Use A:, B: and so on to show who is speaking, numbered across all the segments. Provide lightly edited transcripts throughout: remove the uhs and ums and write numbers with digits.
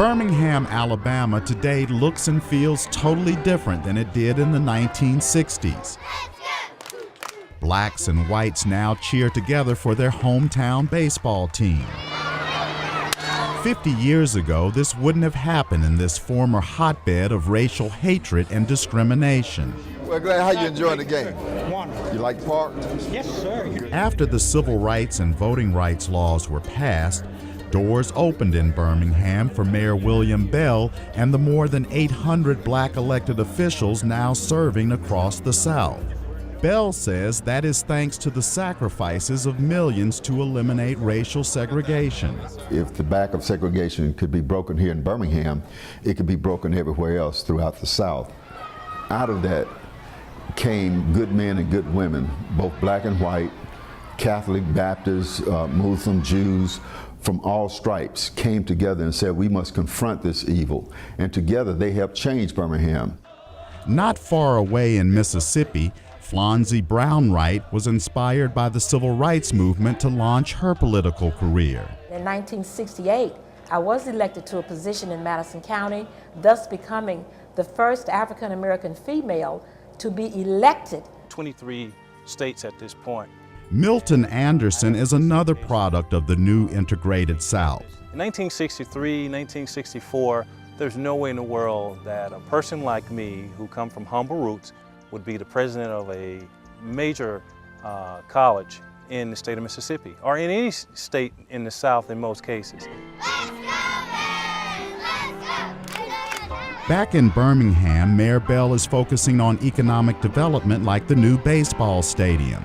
A: Birmingham, Alabama today looks and feels totally different than it did in the 1960s. Blacks and whites now cheer together for their hometown baseball team. 50 years ago, this wouldn't have happened in this former hotbed of racial hatred and discrimination.
B: Well, glad how you enjoying the game? You like the park?
C: Yes, sir.
A: After the civil rights and voting rights laws were passed, doors opened in Birmingham for Mayor William Bell and the more than 800 black elected officials now serving across the South. Bell says that is thanks to the sacrifices of millions to eliminate racial segregation.
B: If the back of segregation could be broken here in Birmingham, it could be broken everywhere else throughout the South. Out of that came good men and good women, both black and white, Catholic, Baptists, Muslim, Jews, from all stripes came together and said we must confront this evil. And together they helped change Birmingham.
A: Not far away in Mississippi, Flonzie Brownwright was inspired by the civil rights movement to launch her political career.
D: In 1968, I was elected to a position in Madison County, thus becoming the first African American female to be elected.
C: 23 states at this point.
A: Milton Anderson is another product of the new integrated South.
C: In 1963, 1964, there's no way in the world that a person like me, who come from humble roots, would be the president of a major college in the state of Mississippi, or in any state in the South in most cases.
A: Back in Birmingham, Mayor Bell is focusing on economic development like the new baseball stadium.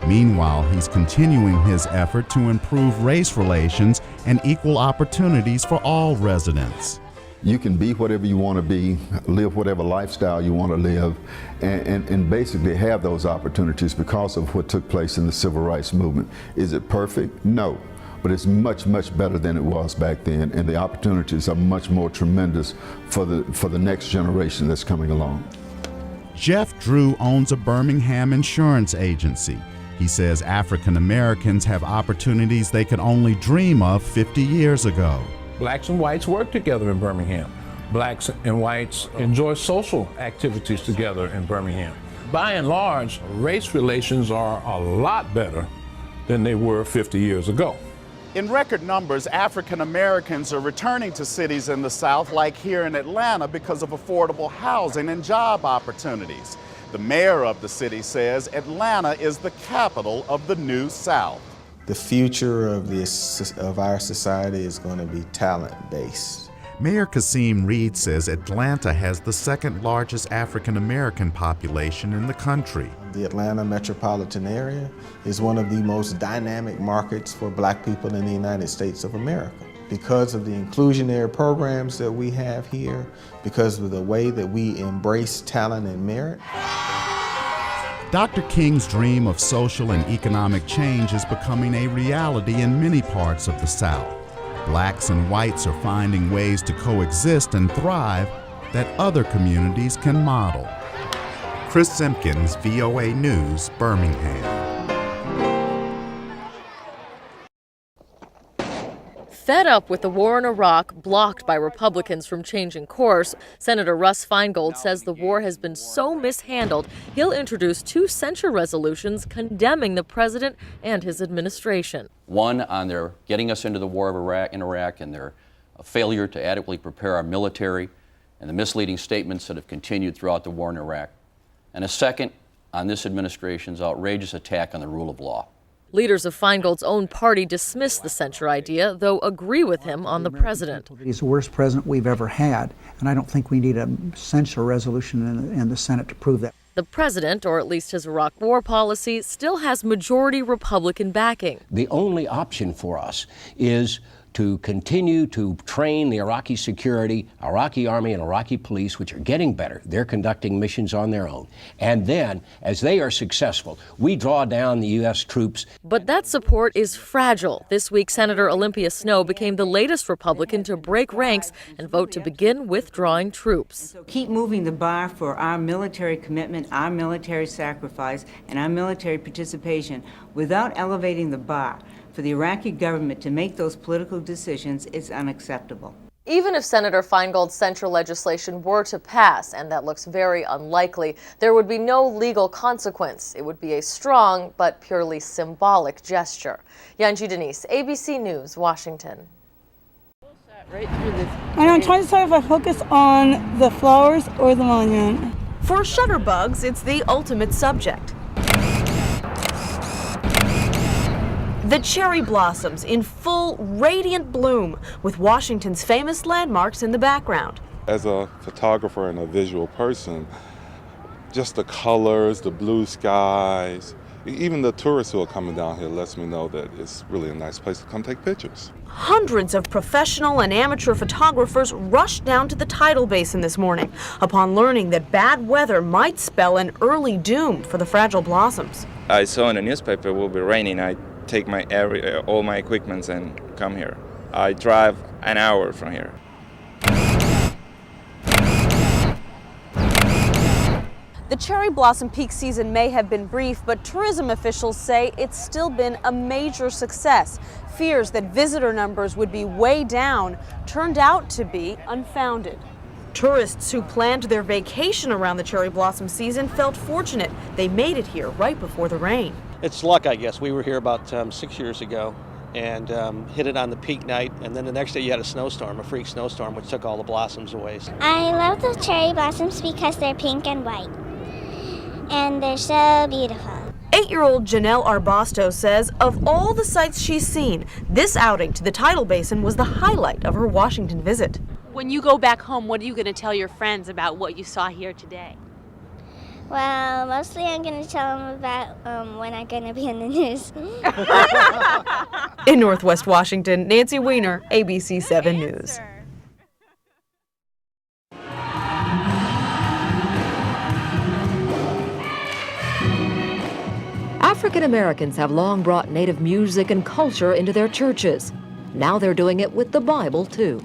A: Meanwhile, he's continuing his effort to improve race relations and equal opportunities for all residents.
B: You can be whatever you want to be, live whatever lifestyle you want to live, and basically have those opportunities because of what took place in the civil rights movement. Is it perfect? No, but it's much, much better than it was back then, and the opportunities are much more tremendous for the next generation that's coming along.
A: Jeff Drew owns a Birmingham insurance agency. He says African Americans have opportunities they could only dream of 50 years ago.
E: Blacks and whites work together in Birmingham. Blacks and whites enjoy social activities together in Birmingham. By and large, race relations are a lot better than they were 50 years ago.
A: In record numbers, African Americans are returning to cities in the South, like here in Atlanta, because of affordable housing and job opportunities. The mayor of the city says Atlanta is the capital of the new South.
F: The future of our society is going to be talent-based.
A: Mayor Kasim Reed says Atlanta has the second largest African American population in the country.
F: The Atlanta metropolitan area is one of the most dynamic markets for black people in the United States of America. Because of the inclusionary programs that we have here, because of the way that we embrace talent and merit.
A: Dr. King's dream of social and economic change is becoming a reality in many parts of the South. Blacks and whites are finding ways to coexist and thrive that other communities can model. Chris Simpkins, VOA News, Birmingham.
G: Fed up with the war in Iraq, blocked by Republicans from changing course, Senator Russ Feingold says the war has been so mishandled, he'll introduce 2 censure resolutions condemning the president and his administration.
H: One on their getting us into the war of Iraq and their failure to adequately prepare our military and the misleading statements that have continued throughout the war in Iraq. And a second on this administration's outrageous attack on the rule of law.
G: Leaders of Feingold's own party dismiss the censure idea, though agree with him on the president.
I: He's the worst president we've ever had, and I don't think we need a censure resolution in the Senate to prove that.
G: The president, or at least his Iraq war policy, still has majority Republican backing.
J: The only option for us is to continue to train the Iraqi security, Iraqi army and Iraqi police, which are getting better. They're conducting missions on their own. And then, as they are successful, we draw down the U.S. troops.
G: But that support is fragile. This week, Senator Olympia Snowe became the latest Republican to break ranks and vote to begin withdrawing troops.
K: Keep moving the bar for our military commitment, our military sacrifice, and our military participation without elevating the bar. For the Iraqi government to make those political decisions is unacceptable.
G: Even if Senator Feingold's censure legislation were to pass, and that looks very unlikely, there would be no legal consequence. It would be a strong but purely symbolic gesture. Yanji Denise, ABC News, Washington.
L: And I'm trying to decide if I focus on the flowers or the monument.
M: For shutterbugs, it's the ultimate subject. The cherry blossoms in full radiant bloom, with Washington's famous landmarks in the background.
N: As a photographer and a visual person, just the colors, the blue skies, even the tourists who are coming down here lets me know that it's really a nice place to come take pictures.
M: Hundreds of professional and amateur photographers rushed down to the tidal basin this morning upon learning that bad weather might spell an early doom for the fragile blossoms.
O: I saw in the newspaper it will be raining. I take all my equipment and come here. I drive an hour from here.
M: The cherry blossom peak season may have been brief, but tourism officials say it's still been a major success. Fears that visitor numbers would be way down turned out to be unfounded. Tourists who planned their vacation around the cherry blossom season felt fortunate. They made it here right before the rain.
P: It's luck, I guess. We were here about 6 years ago and hit it on the peak night, and then the next day you had a snowstorm, a freak snowstorm, which took all the blossoms away.
Q: I love the cherry blossoms because they're pink and white, and they're so beautiful.
M: 8-year-old Janelle Arbasto says of all the sights she's seen, this outing to the tidal basin was the highlight of her Washington visit.
R: When you go back home, what are you going to tell your friends about what you saw here today?
Q: Well, mostly I'm going to tell them about when I'm going to be in the news.
M: In Northwest Washington, Nancy Weiner, ABC 7 News.
S: African Americans have long brought Native music and culture into their churches. Now they're doing it with the Bible, too.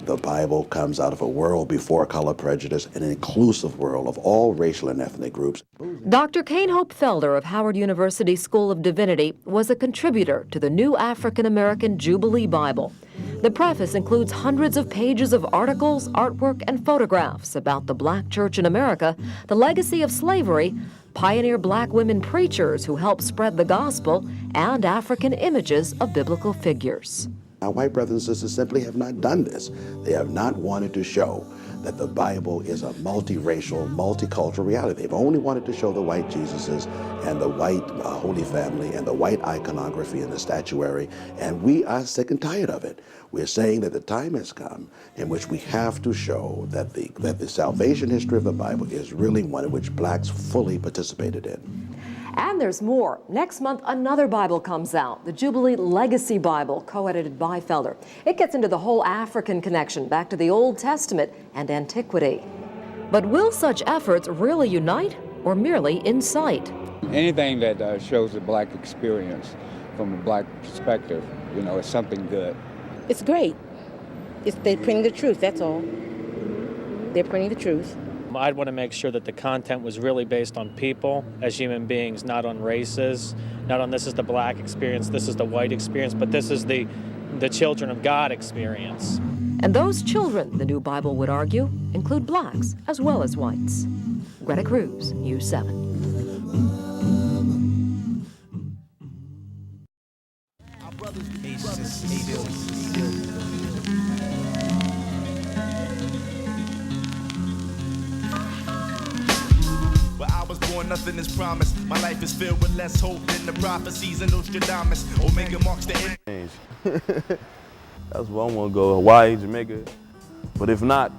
T: The Bible comes out of a world before color prejudice, an inclusive world of all racial and ethnic groups.
S: Dr. Kane Hope Felder of Howard University School of Divinity was a contributor to the new African American Jubilee Bible. The preface includes hundreds of pages of articles, artwork, and photographs about the black church in America, the legacy of slavery, pioneer black women preachers who helped spread the gospel, and African images of biblical figures.
T: Our white brothers and sisters simply have not done this. They have not wanted to show that the Bible is a multiracial, multicultural reality. They've only wanted to show the white Jesuses and the white Holy Family and the white iconography and the statuary, and we are sick and tired of it. We're saying that the time has come in which we have to show that the salvation history of the Bible is really one in which blacks fully participated in.
S: And there's more. Next month, another Bible comes out, the Jubilee Legacy Bible, co-edited by Felder. It gets into the whole African connection back to the Old Testament and antiquity. But will such efforts really unite or merely incite?
U: Anything that shows the black experience from a black perspective, is something good.
V: It's great. They're printing the truth, that's all. They're printing the truth.
W: I'd want to make sure that the content was really based on people as human beings, not on races, not on this is the black experience, this is the white experience, but this is the children of God experience.
S: And those children, the new Bible would argue, include blacks as well as whites. Greta Cruz, News 7.
X: Nothing is promised. My life is filled with less hope than the prophecies of Nostradamus. Omega marks the end.
Y: That's where I want to go, Hawaii, Jamaica. But if not,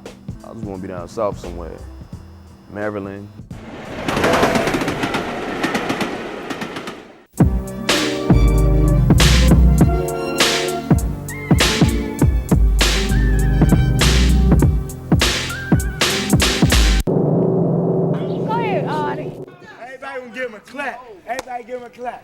Y: I just want to be down south somewhere. Maryland.
X: Everybody give him a clap.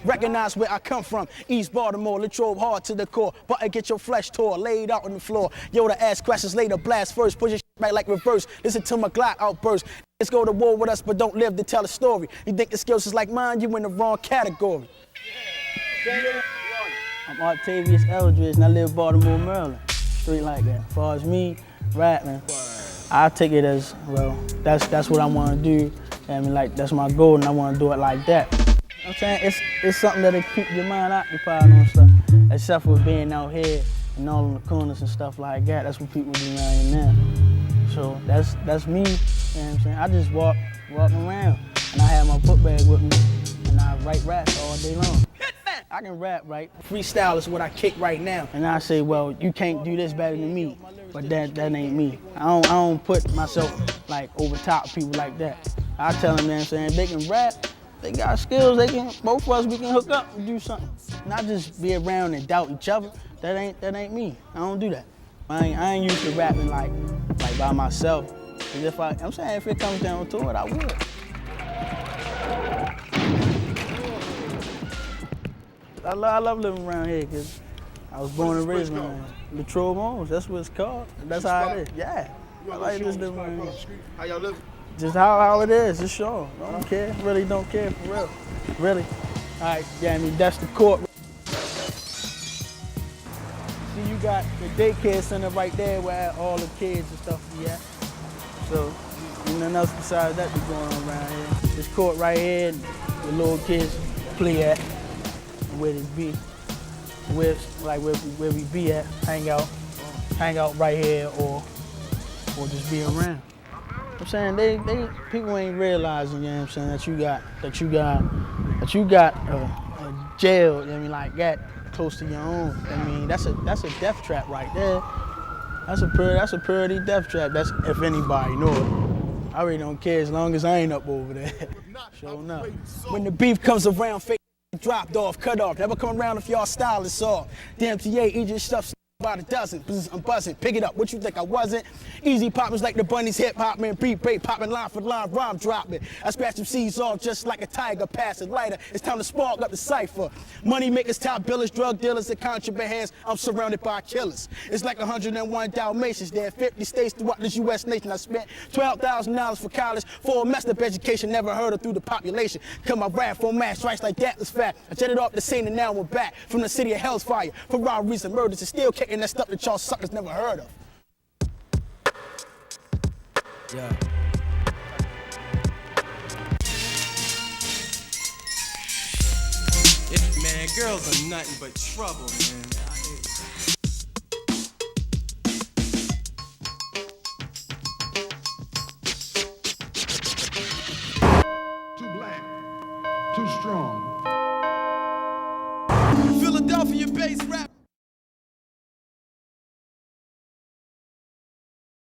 Z: Recognize where I come from, East Baltimore, Latrobe hard to the core, but I get your flesh tore, laid out on the floor. Yo, the ass crashes later, blast first, push your shit back like reverse, listen to my Glock outburst. Let's go to war with us, but don't live to tell a story. You think the skills is like mine, you in the wrong category. I'm Octavius Eldridge, and I live in Baltimore, Maryland. Straight like that. As far as me, rapping, I take it as, well, that's what I want to do. I mean, like, that's my goal, and I want to do it like that. You know what I'm saying? It's something that'll keep your mind occupied on stuff, except for being out here and all in the corners and stuff like that. That's what people do around here now. So that's me, you know what I'm saying? I just walk around, and I have my book bag with me, and I write raps all day long. I can rap, right? Freestyle is what I kick right now. And I say, well, you can't do this better than me, but that ain't me. I don't put myself like over top of people like that. I tell them, man, saying they can rap, they got skills, both of us, we can hook up and do something. Not just be around and doubt each other. That ain't me. I don't do that. I ain't used to rapping like by myself. And I'm saying if it comes down to it, I would. I love living around here because I was born and raised around here. Latrobe Homes, that's what it's called. That's how it is. Yeah. I like just living around here.
A: How y'all living?
Z: Just how it is, just sure. Don't care, really don't care for real. Really. All right, yeah, I mean, that's the court. See, you got the daycare center right there where all the kids and stuff be at. So, nothing else besides that be going on around here. This court right here, and the little kids play at, where they be, where we be at, hang out right here or just be around. I'm saying people ain't realizing, you know what I'm saying, that you got a jail, you know what I mean, like that close to your own. I mean, that's a death trap right there. That's a pretty death trap. That's if anybody know it. I really don't care as long as I ain't up over there. Sure enough. When the beef comes around, fake dropped off, cut off. Never come around if y'all style is off. The MTA, eat your stuff. About a dozen, I'm buzzing, pick it up, what you think I wasn't? Easy poppers like the bunnies, hip hop man, beat break, popping line for line, rhyme dropping. I scratch them C's off just like a tiger, pass it lighter. It's time to spark up the cipher. Money makers, top billers, drug dealers, and contraband hands. I'm surrounded by killers. It's like 101 Dalmatians there, 50 states throughout this U.S. nation. I spent $12,000 for college, for a messed up education, never heard of through the population. Come my rap for mass strikes like that was fact. I jetted off the scene and now we're back from the city of hell's fire for robberies and murders and still kicking that stuff that y'all suckers never heard of. Yeah.
X: Man, girls are nothing but trouble, man.
A: Too black, too strong.
X: Philadelphia-based rap.